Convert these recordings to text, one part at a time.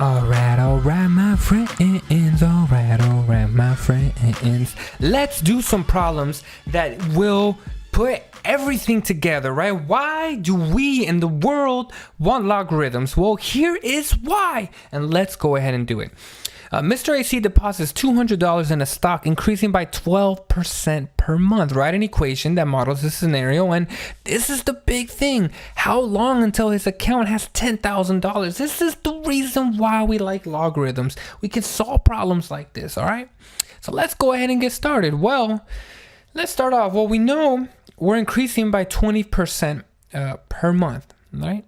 Alright, my friends. Alright, my friends. Let's do some problems that will put everything together, right? Why do we in the world want logarithms? Well, here is why, and let's go ahead and do it. Mr. AC deposits $200 in a stock, increasing by 12% per month. Write an equation that models this scenario, and this is the big thing. How long until his account has $10,000? This is the reason why we like logarithms. We can solve problems like this, all right? So let's go ahead and get started. Well, let's start off. Well, we know we're increasing by 20% per month, right?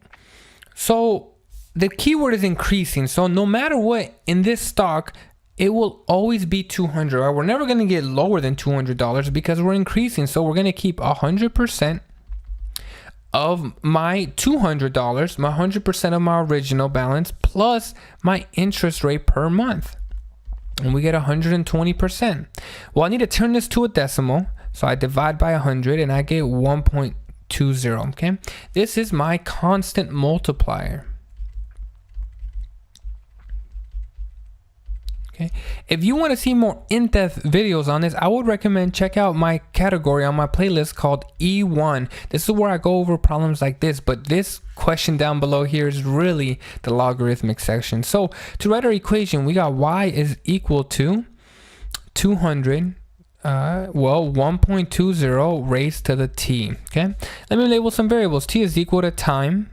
So the keyword is increasing. So no matter what in this stock, it will always be 200. Right? We're never going to get lower than $200 because we're increasing. So we're going to keep 100% of my $200, my 100% of my original balance plus my interest rate per month. And we get 120%. Well, I need to turn this to a decimal. So I divide by 100 and I get 1.20. Okay. This is my constant multiplier. Okay. If you want to see more in-depth videos on this, I would recommend check out my category on my playlist called E1. This is where I go over problems like this, but this question down below here is really the logarithmic section. So to write our equation, we got y is equal to 200, 1.20 raised to the t. Okay. Let me label some variables. T is equal to time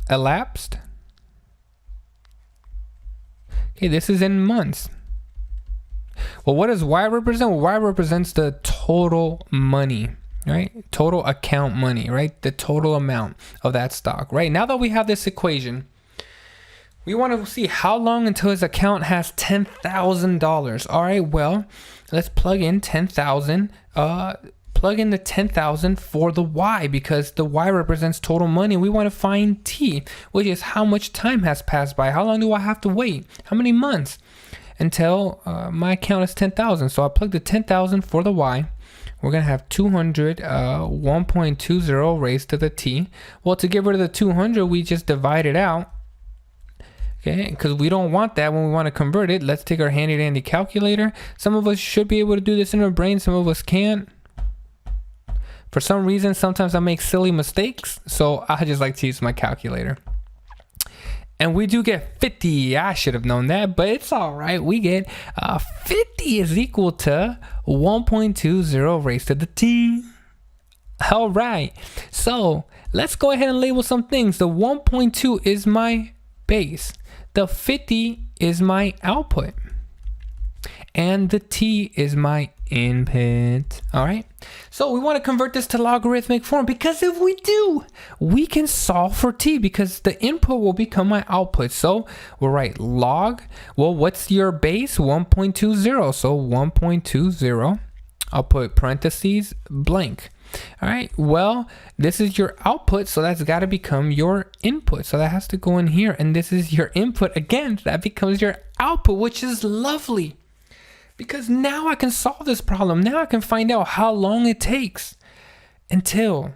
elapsed. Okay, this is in months. Well, what does y represent? Well, y represents the total money, right? Total account money, right? The total amount of that stock, right? Now that we have this equation, we want to see how long until his account has $10,000. All right, well, let's plug in 10,000. Plug in the 10,000 for the y because the y represents total money. We want to find t, which is how much time has passed by. How long do I have to wait? How many months until my account is 10,000? So I plug the 10,000 for the y. We're going to have 200, 1.20 raised to the t. Well, to get rid of the 200, we just divide it out. Okay, because we don't want that when we want to convert it. Let's take our handy dandy calculator. Some of us should be able to do this in our brain. Some of us can't. For some reason, sometimes I make silly mistakes, so I just like to use my calculator. And we do get 50. I should have known that, but it's all right. We get 50 is equal to 1.20 raised to the t. All right. So let's go ahead and label some things. The 1.2 is my base. The 50 is my output. And the t is my input. All right. So we want to convert this to logarithmic form because if we do, we can solve for t because the input will become my output. So we'll write log. Well, what's your base? 1.20. So 1.20. I'll put parentheses blank. All right. Well, this is your output. So that's got to become your input. So that has to go in here. And this is your input. Again, that becomes your output, which is lovely. Because now I can solve this problem. Now I can find out how long it takes until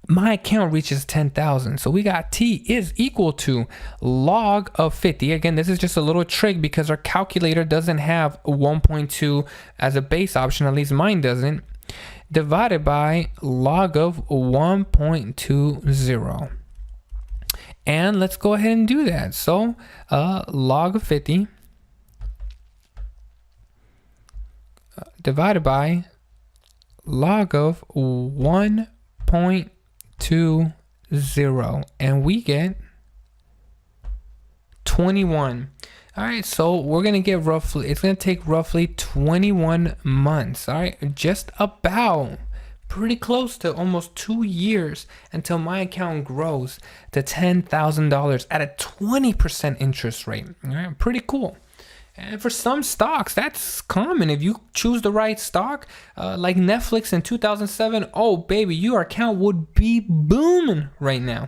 my account reaches 10,000. So we got t is equal to log of 50. Again, this is just a little trick because our calculator doesn't have 1.2 as a base option. At least mine doesn't. Divided by log of 1.20. And let's go ahead and do that. So log of 50. Divided by log of 1.20, and we get 21. All right, so we're gonna get roughly, it's gonna take roughly 21 months. All right, just about pretty close to almost 2 years until my account grows to $10,000 at a 20% interest rate. All right, pretty cool. And for some stocks, that's common. If you choose the right stock, like Netflix in 2007, oh baby, your account would be booming right now.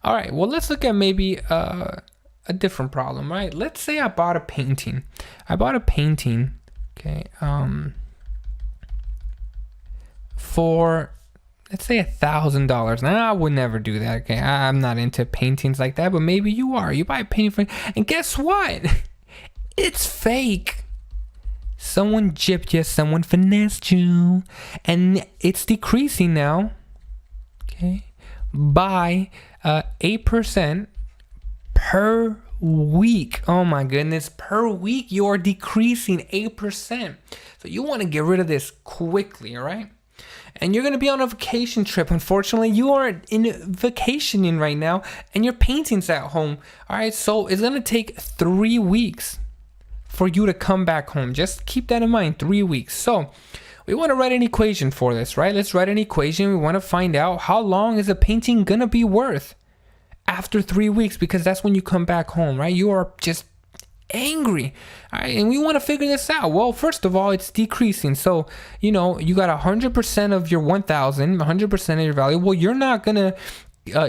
All right, well, let's look at maybe a different problem, right? Let's say I bought a painting. Okay, for let's say $1,000. Now I would never do that. Okay, I'm not into paintings like that, but maybe you are. You buy a painting and guess what? It's fake. Someone gypped you, someone finessed you, and it's decreasing now. Okay, by 8% per week. Oh my goodness, per week you are decreasing 8%. So you want to get rid of this quickly, all right? And you're going to be on a vacation trip. Unfortunately, you are in vacationing right now and your painting's at home. All right, so it's going to take 3 weeks for you to come back home. Just keep that in mind, 3 weeks. So we want to write an equation for this, right? Let's write an equation. We want to find out how long is a painting going to be worth after 3 weeks, because that's when you come back home, right? You are just angry, all right? And we want to figure this out. Well, first of all, it's decreasing. So, you know, you got 100% of your 1,000, 100% of your value. Well, you're not going to,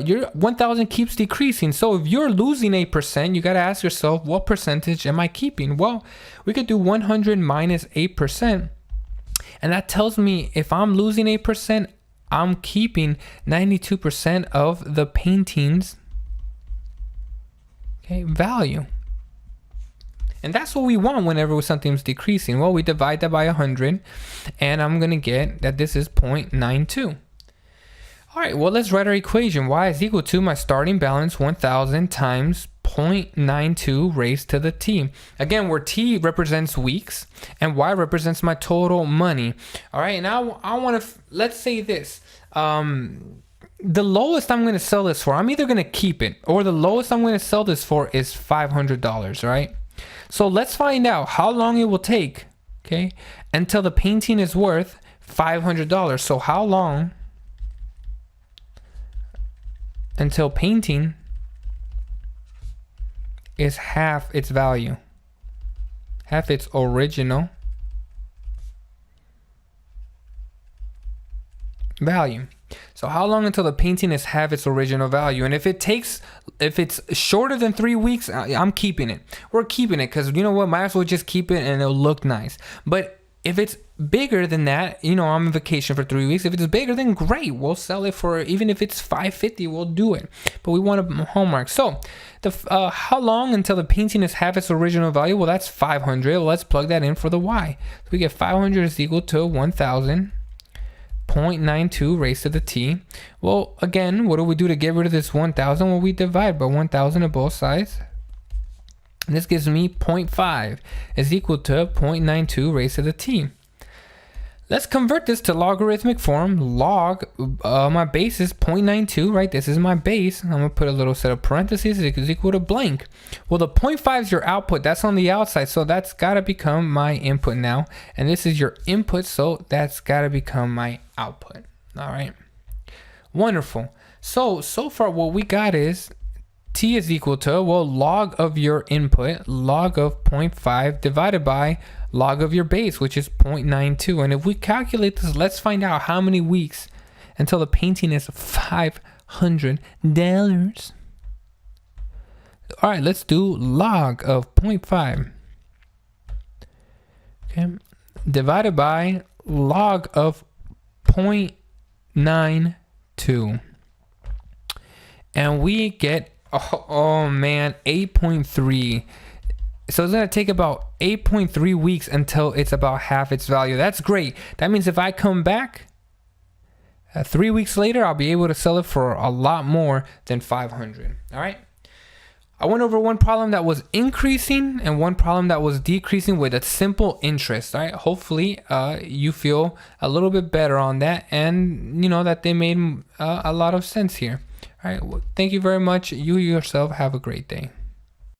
your 1,000 keeps decreasing. So if you're losing 8%, you got to ask yourself, what percentage am I keeping? Well, we could do 100 minus 8%. And that tells me if I'm losing 8%, I'm keeping 92% of the painting's value. And that's what we want whenever something's decreasing. Well, we divide that by 100, and I'm going to get that this is 0.92. All right, well, let's write our equation. Y is equal to my starting balance, 1,000 times 0.92 raised to the t. Again, where t represents weeks and y represents my total money. All right, now I want to, let's say this. The lowest I'm going to sell this for, I'm either going to keep it, or the lowest I'm going to sell this for is $500, right? So let's find out how long it will take, okay, until the painting is worth $500. So how long until painting is half its value, half its original value. So how long until the painting is half its original value? And if it's shorter than 3 weeks, I'm keeping it. We're keeping it because, you know what, might as well just keep it and it'll look nice. But if it's bigger than that, you know, I'm on vacation for 3 weeks. If it's bigger, then great, we'll sell it for, even if it's $550, we'll do it. But we want a hallmark. So how long until the painting is half its original value? Well, that's 500. Well, let's plug that in for the y. So we get 500 is equal to 1,000. 0.92 raised to the t. Well, again, what do we do to get rid of this 1,000? Well, we divide by 1,000 on both sides. And this gives me 0.5 is equal to 0.92 raised to the t. Let's convert this to logarithmic form. Log, my base is 0.92, right? This is my base. I'm gonna put a little set of parentheses. It is equal to blank. Well, the 0.5 is your output. That's on the outside. So that's gotta become my input now. And this is your input. So that's gotta become my output. All right. Wonderful. So far what we got is t is equal to, well, log of your input, log of 0.5 divided by log of your base, which is 0.92. And if we calculate this, let's find out how many weeks until the painting is $500. All right, let's do log of 0.5. Okay, divided by log of 0.92. And we get, oh man, 8.3. So it's going to take about 8.3 weeks until it's about half its value. That's great. That means if I come back 3 weeks later, I'll be able to sell it for a lot more than 500. All right. I went over one problem that was increasing and one problem that was decreasing with a simple interest. All right. Hopefully you feel a little bit better on that, and you know that they made a lot of sense here. All right. Well, thank you very much. You yourself have a great day.